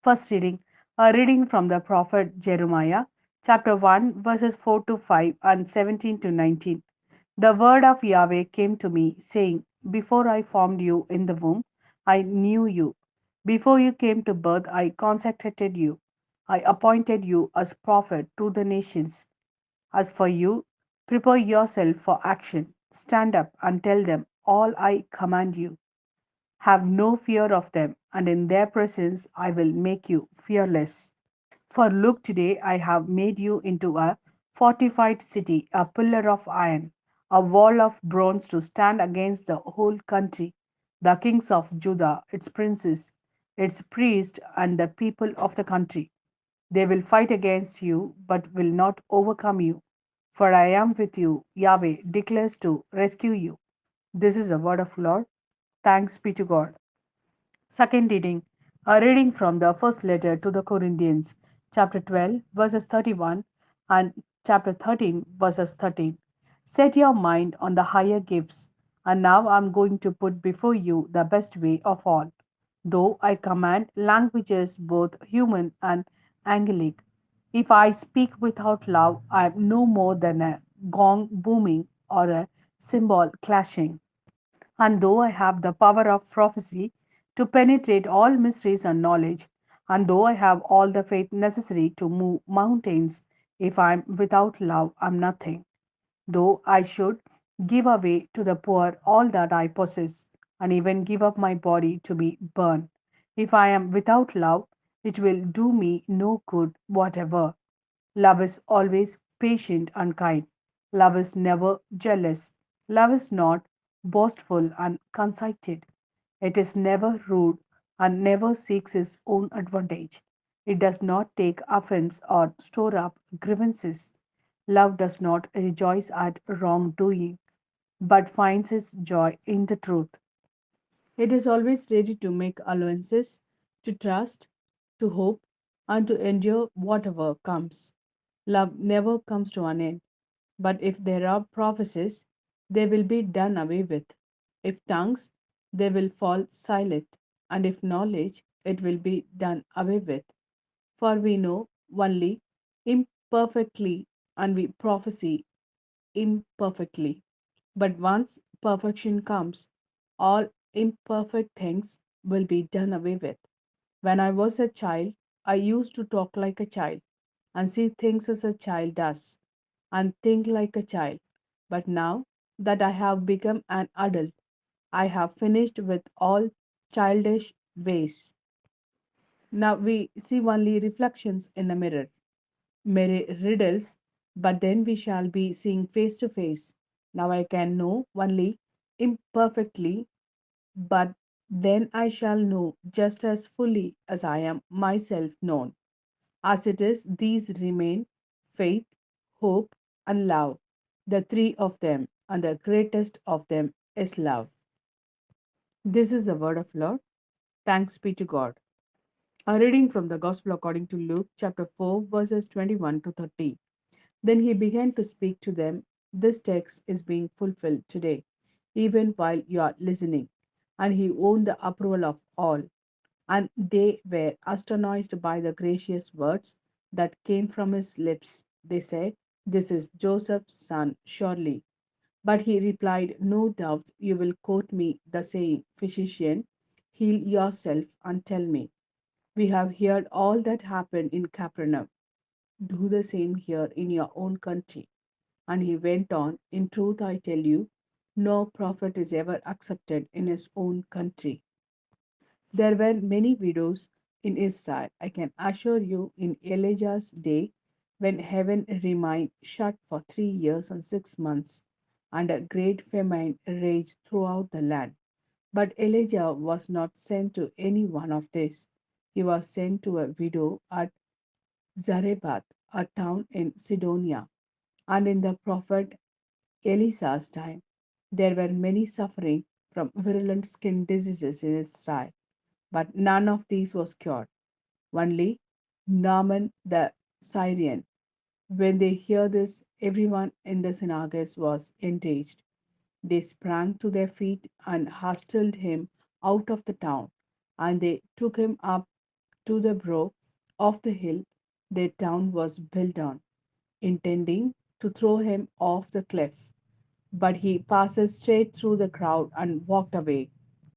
First reading, a reading from the prophet Jeremiah, chapter 1, verses 4 to 5 and 17 to 19. The word of Yahweh came to me, saying, Before I formed you in the womb, I knew you. Before you came to birth, I consecrated you. I appointed you as prophet to the nations. As for you, prepare yourself for action. Stand up and tell them all I command you. Have no fear of them, and in their presence I will make you fearless. For look, today I have made you into a fortified city, a pillar of iron, a wall of bronze to stand against the whole country, the kings of Judah, its princes, its priests, and the people of the country. They will fight against you, but will not overcome you. For I am with you, Yahweh declares to rescue you. This is the word of Lord. Thanks be to God. Second reading, a reading from the first letter to the Corinthians, chapter 12, verses 31, and chapter 13, verses 13. Set your mind on the higher gifts, and now I am going to put before you the best way of all. Though I command languages both human and angelic, if I speak without love, I am no more than a gong booming or a cymbal clashing. And though I have the power of prophecy to penetrate all mysteries and knowledge, and though I have all the faith necessary to move mountains, if I am without love, I am nothing. Though I should give away to the poor all that I possess, and even give up my body to be burned, if I am without love, it will do me no good whatever. Love is always patient and kind. Love is never jealous. Love is not boastful and conceited. It is never rude and never seeks its own advantage. It does not take offense or store up grievances. Love does not rejoice at wrongdoing, but finds its joy in the truth. It is always ready to make allowances, to trust, to hope, and to endure whatever comes. Love never comes to an end, but if there are prophecies, they will be done away with. If tongues, they will fall silent, and if knowledge, it will be done away with. For we know only imperfectly, and we prophesy imperfectly. But once perfection comes, all imperfect things will be done away with. When I was a child, I used to talk like a child and see things as a child does and think like a child. But now that I have become an adult, I have finished with all childish ways. Now we see only reflections in the mirror, mere riddles, but then we shall be seeing face to face. Now I can know only imperfectly, but then I shall know just as fully as I am myself known. As it is, these remain faith, hope, and love, the three of them, and the greatest of them is love. This is the word of Lord. Thanks be to God. A reading from the Gospel according to Luke, chapter 4, verses 21 to 30. Then he began to speak to them. This text is being fulfilled today, even while you are listening. And he won the approval of all. And they were astonished by the gracious words that came from his lips. They said, This is Joseph's son, surely. But he replied, No doubt you will quote me the saying, Physician, heal yourself and tell me. We have heard all that happened in Capernaum. Do the same here in your own country. And he went on, In truth I tell you, no prophet is ever accepted in his own country. There were many widows in Israel, I can assure you, in Elijah's day, when heaven remained shut for 3 years and 6 months, and a great famine raged throughout the land. But Elijah was not sent to any one of these. He was sent to a widow at Zarephath, a town in Sidonia. And in the prophet Elisa's time, there were many suffering from virulent skin diseases in Israel, but none of these was cured. Only Naaman the Syrian. When they hear this, everyone in the synagogues was enraged. They sprang to their feet and hustled him out of the town, and they took him up to the brow of the hill their town was built on, intending to throw him off the cliff. But he passed straight through the crowd and walked away.